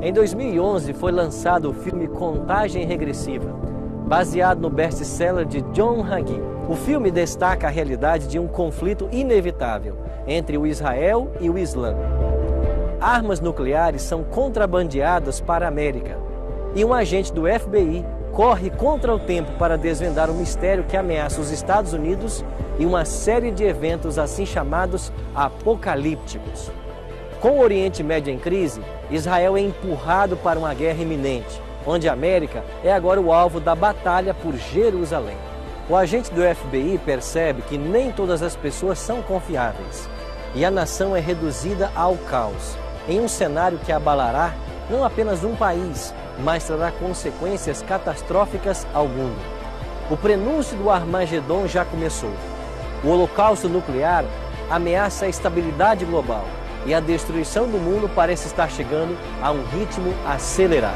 Em 2011 foi lançado o filme Contagem Regressiva, baseado no best-seller de John Hagee. O filme destaca a realidade de um conflito inevitável entre o Israel e o Islã. Armas nucleares são contrabandeadas para a América e um agente do FBI corre contra o tempo para desvendar um mistério que ameaça os Estados Unidos e uma série de eventos assim chamados apocalípticos. Com o Oriente Médio em crise, Israel é empurrado para uma guerra iminente, onde a América é agora o alvo da batalha por Jerusalém. O agente do FBI percebe que nem todas as pessoas são confiáveis e a nação é reduzida ao caos, em um cenário que abalará não apenas um país, mas trará consequências catastróficas ao mundo. O prenúncio do Armagedon já começou. O holocausto nuclear ameaça a estabilidade global e a destruição do mundo parece estar chegando a um ritmo acelerado.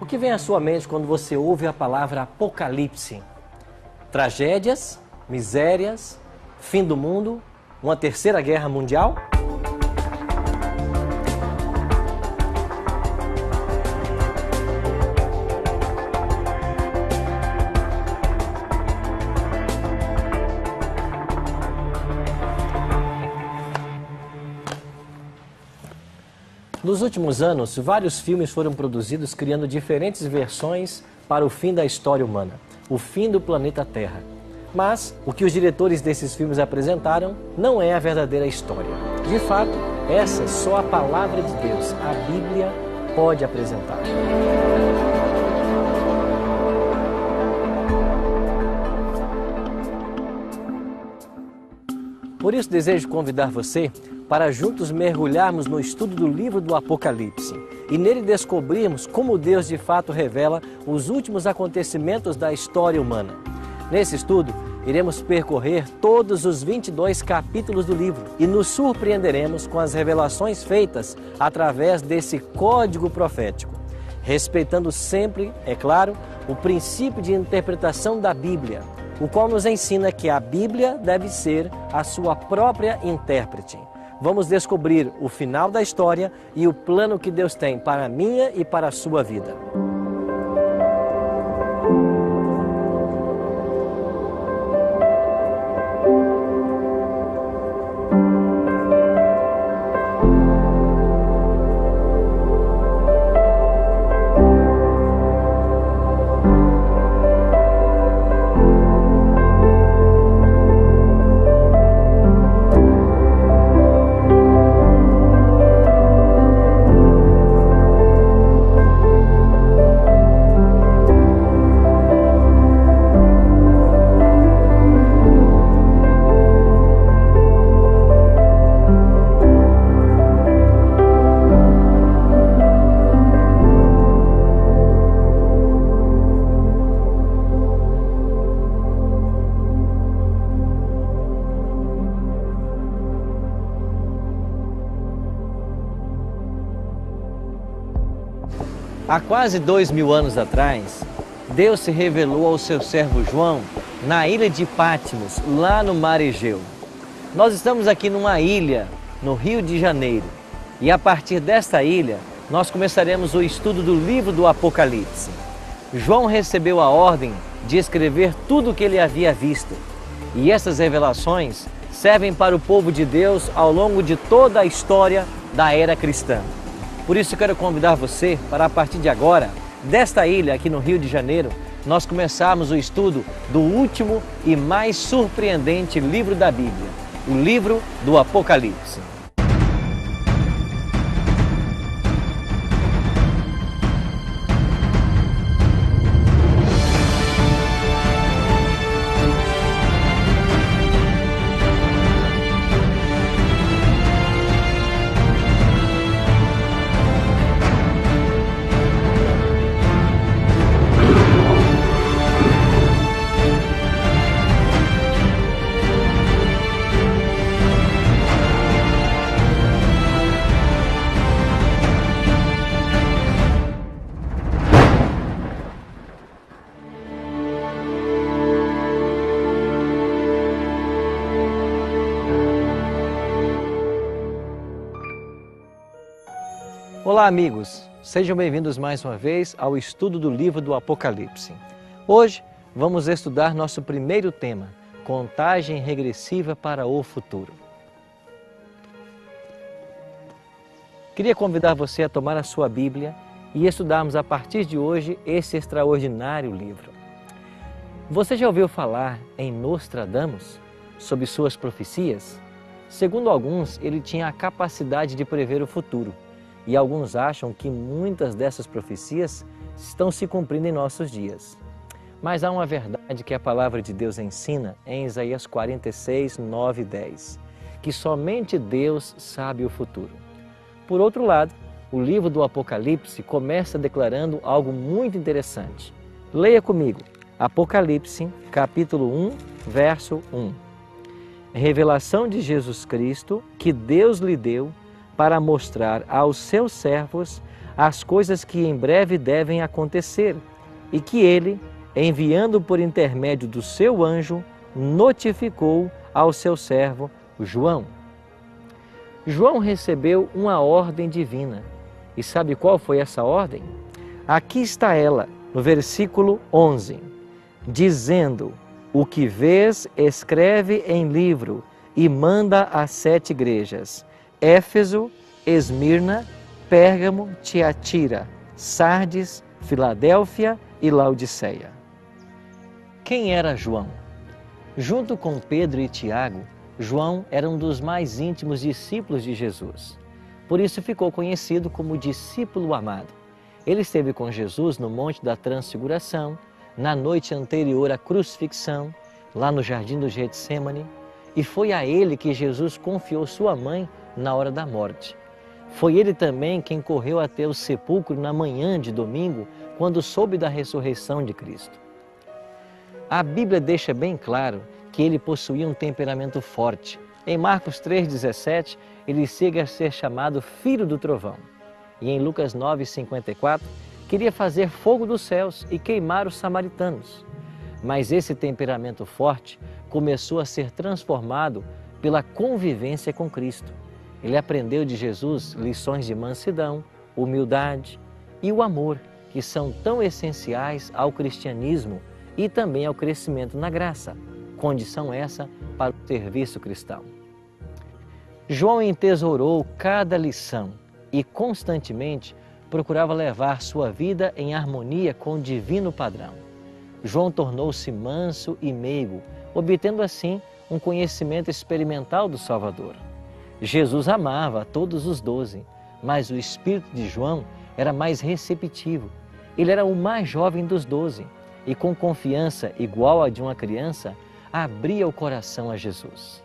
O que vem à sua mente quando você ouve a palavra apocalipse? Tragédias, misérias, fim do mundo, uma terceira guerra mundial? Nos últimos anos, vários filmes foram produzidos criando diferentes versões para o fim da história humana, o fim do planeta Terra. Mas o que os diretores desses filmes apresentaram não é a verdadeira história. De fato, essa só a palavra de Deus, a Bíblia, pode apresentar. Por isso desejo convidar você para juntos mergulharmos no estudo do livro do Apocalipse e nele descobrirmos como Deus de fato revela os últimos acontecimentos da história humana. Nesse estudo, iremos percorrer todos os 22 capítulos do livro e nos surpreenderemos com as revelações feitas através desse código profético, respeitando sempre, é claro, o princípio de interpretação da Bíblia, o qual nos ensina que a Bíblia deve ser a sua própria intérprete. Vamos descobrir o final da história e o plano que Deus tem para a minha e para a sua vida. Há quase 2000 anos atrás, Deus se revelou ao seu servo João na ilha de Patmos, lá no Mar Egeu. Nós estamos aqui numa ilha, no Rio de Janeiro, e a partir desta ilha, nós começaremos o estudo do livro do Apocalipse. João recebeu a ordem de escrever tudo o que ele havia visto, e essas revelações servem para o povo de Deus ao longo de toda a história da era cristã. Por isso eu quero convidar você para, a partir de agora, desta ilha aqui no Rio de Janeiro, nós começarmos o estudo do último e mais surpreendente livro da Bíblia, o livro do Apocalipse. Olá, amigos! Sejam bem-vindos mais uma vez ao estudo do livro do Apocalipse. Hoje vamos estudar nosso primeiro tema, contagem regressiva para o futuro. Queria convidar você a tomar a sua Bíblia e estudarmos a partir de hoje esse extraordinário livro. Você já ouviu falar em Nostradamus, sobre suas profecias? Segundo alguns, ele tinha a capacidade de prever o futuro, e alguns acham que muitas dessas profecias estão se cumprindo em nossos dias. Mas há uma verdade que a palavra de Deus ensina em Isaías 46, 9 e 10, que somente Deus sabe o futuro. Por outro lado, o livro do Apocalipse começa declarando algo muito interessante. Leia comigo, Apocalipse, capítulo 1, verso 1. Revelação de Jesus Cristo que Deus lhe deu para mostrar aos seus servos as coisas que em breve devem acontecer e que ele, enviando por intermédio do seu anjo, notificou ao seu servo João. João recebeu uma ordem divina. E sabe qual foi essa ordem? Aqui está ela, no versículo 11, dizendo: o que vês, escreve em livro e manda às 7 igrejas: Éfeso, Esmirna, Pérgamo, Tiatira, Sardes, Filadélfia e Laodiceia. Quem era João? Junto com Pedro e Tiago, João era um dos mais íntimos discípulos de Jesus. Por isso ficou conhecido como discípulo amado. Ele esteve com Jesus no Monte da Transfiguração, na noite anterior à crucifixão, lá no Jardim do Getsêmani, e foi a ele que Jesus confiou sua mãe na hora da morte. Foi ele também quem correu até o sepulcro na manhã de domingo, quando soube da ressurreição de Cristo. A Bíblia deixa bem claro que ele possuía um temperamento forte. Em Marcos 3,17, ele chega a ser chamado Filho do Trovão. E em Lucas 9,54, queria fazer fogo dos céus e queimar os samaritanos. Mas esse temperamento forte começou a ser transformado pela convivência com Cristo. Ele aprendeu de Jesus lições de mansidão, humildade e o amor, que são tão essenciais ao cristianismo e também ao crescimento na graça, condição essa para o serviço cristão. João entesourou cada lição e constantemente procurava levar sua vida em harmonia com o divino padrão. João tornou-se manso e meigo, obtendo assim um conhecimento experimental do Salvador. Jesus amava a todos os 12, mas o espírito de João era mais receptivo. Ele era o mais jovem dos 12 e, com confiança igual à de uma criança, abria o coração a Jesus.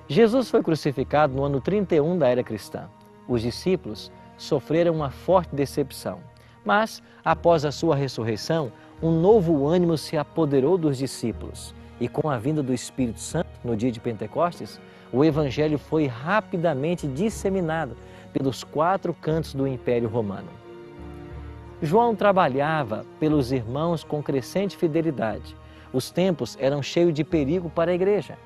Jesus foi crucificado no ano 31 da era cristã. Os discípulos sofreram uma forte decepção, mas, após a sua ressurreição, um novo ânimo se apoderou dos discípulos e, com a vinda do Espírito Santo, no dia de Pentecostes, o Evangelho foi rapidamente disseminado pelos 4 cantos do Império Romano. João trabalhava pelos irmãos com crescente fidelidade. Os tempos eram cheios de perigo para a igreja.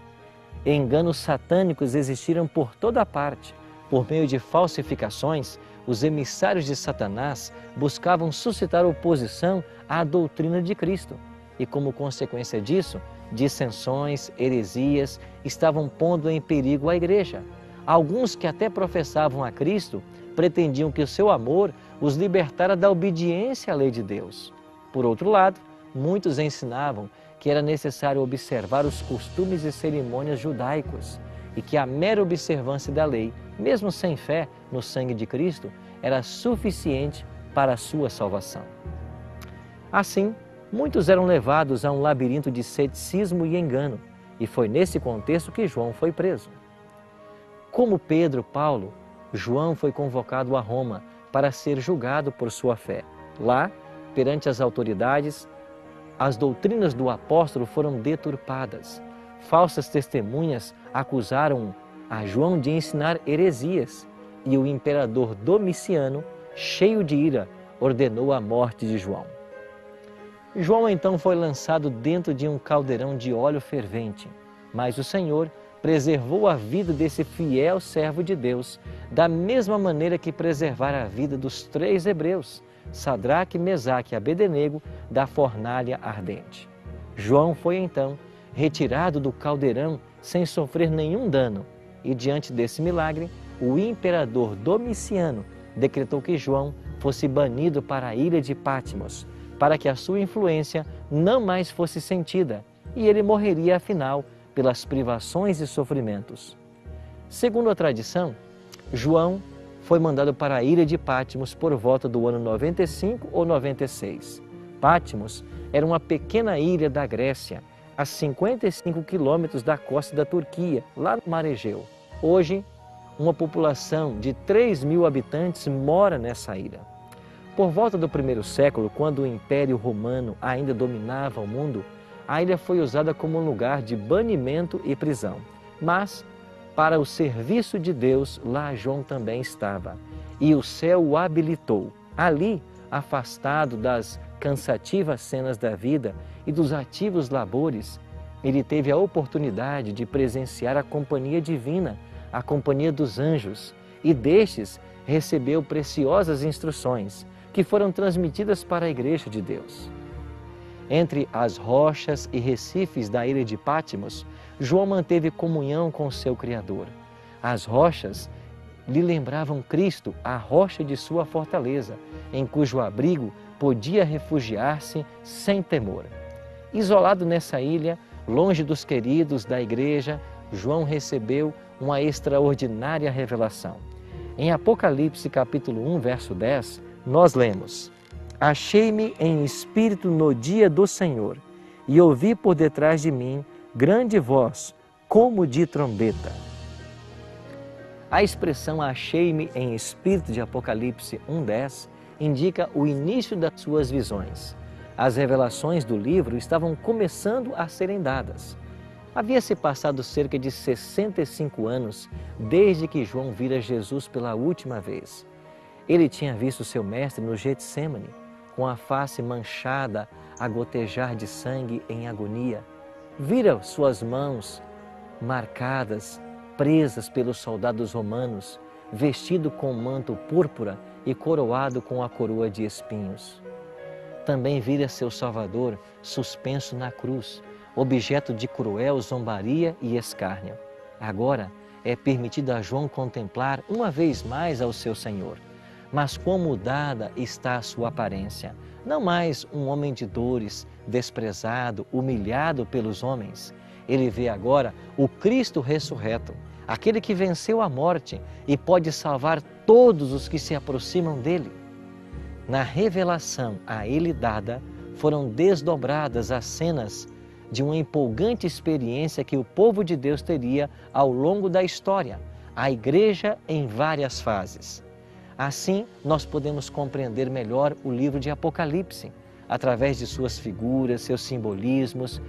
Enganos satânicos existiram por toda parte. Por meio de falsificações, os emissários de Satanás buscavam suscitar oposição à doutrina de Cristo. E como consequência disso, dissensões, heresias estavam pondo em perigo a igreja. Alguns que até professavam a Cristo pretendiam que o seu amor os libertara da obediência à lei de Deus. Por outro lado, muitos ensinavam que era necessário observar os costumes e cerimônias judaicos e que a mera observância da lei, mesmo sem fé no sangue de Cristo, era suficiente para a sua salvação. Assim, muitos eram levados a um labirinto de ceticismo e engano, e foi nesse contexto que João foi preso. Como Pedro, Paulo, João foi convocado a Roma para ser julgado por sua fé. Lá, perante as autoridades, as doutrinas do apóstolo foram deturpadas. Falsas testemunhas acusaram a João de ensinar heresias e o imperador Domiciano, cheio de ira, ordenou a morte de João. João então foi lançado dentro de um caldeirão de óleo fervente, mas o Senhor preservou a vida desse fiel servo de Deus, da mesma maneira que preservara a vida dos 3 hebreus, Sadraque, Mesaque e Abednego, da fornalha ardente. João foi então retirado do caldeirão sem sofrer nenhum dano, e diante desse milagre, o imperador Domiciano decretou que João fosse banido para a ilha de Patmos, para que a sua influência não mais fosse sentida, e ele morreria afinal pelas privações e sofrimentos. Segundo a tradição, João foi mandado para a ilha de Patmos por volta do ano 95 ou 96. Patmos era uma pequena ilha da Grécia, a 55 quilômetros da costa da Turquia, lá no Mar Egeu. Hoje, uma população de 3.000 habitantes mora nessa ilha. Por volta do 1º século, quando o Império Romano ainda dominava o mundo, a ilha foi usada como um lugar de banimento e prisão. Mas, para o serviço de Deus, lá João também estava. E o céu o habilitou. Ali, afastado das cansativas cenas da vida e dos ativos labores, ele teve a oportunidade de presenciar a companhia divina, a companhia dos anjos, e destes recebeu preciosas instruções que foram transmitidas para a Igreja de Deus. Entre as rochas e recifes da ilha de Patmos, João manteve comunhão com seu Criador. As rochas lhe lembravam Cristo, a rocha de sua fortaleza, em cujo abrigo podia refugiar-se sem temor. Isolado nessa ilha, longe dos queridos da igreja, João recebeu uma extraordinária revelação. Em Apocalipse capítulo 1, verso 10, nós lemos: Achei-me em espírito no dia do Senhor, e ouvi por detrás de mim grande voz, como de trombeta. A expressão achei-me em espírito de Apocalipse 1:10 indica o início das suas visões. As revelações do livro estavam começando a serem dadas. Havia-se passado cerca de 65 anos desde que João vira Jesus pela última vez. Ele tinha visto seu mestre no Getsêmani, com a face manchada a gotejar de sangue em agonia. Vira suas mãos marcadas, presas pelos soldados romanos, vestido com manto púrpura e coroado com a coroa de espinhos. Também vira seu Salvador suspenso na cruz, objeto de cruel zombaria e escárnio. Agora é permitido a João contemplar uma vez mais ao seu Senhor. Mas quão mudada está a sua aparência. Não mais um homem de dores, desprezado, humilhado pelos homens. Ele vê agora o Cristo ressurreto, aquele que venceu a morte e pode salvar todos os que se aproximam dele. Na revelação a ele dada, foram desdobradas as cenas de uma empolgante experiência que o povo de Deus teria ao longo da história, a igreja em várias fases. Assim, nós podemos compreender melhor o livro de Apocalipse, através de suas figuras, seus simbolismos.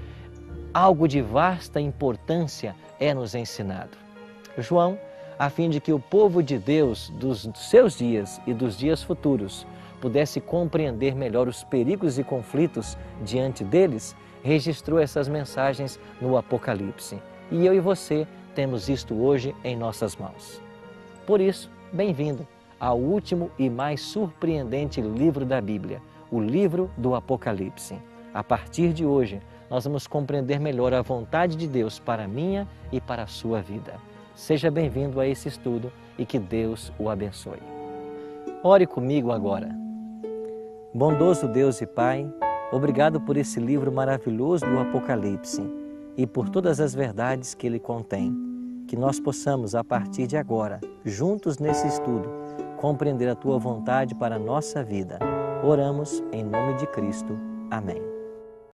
Algo de vasta importância é nos ensinado. João, a fim de que o povo de Deus, dos seus dias e dos dias futuros, pudesse compreender melhor os perigos e conflitos diante deles, registrou essas mensagens no Apocalipse. E eu e você temos isto hoje em nossas mãos. Por isso, bem-vindo ao último e mais surpreendente livro da Bíblia, o livro do Apocalipse. A partir de hoje, nós vamos compreender melhor a vontade de Deus para a minha e para a sua vida. Seja bem-vindo a esse estudo e que Deus o abençoe. Ore comigo agora. Bondoso Deus e Pai, obrigado por esse livro maravilhoso do Apocalipse e por todas as verdades que ele contém. Que nós possamos, a partir de agora, juntos nesse estudo, compreender a Tua vontade para a nossa vida. Oramos em nome de Cristo. Amém.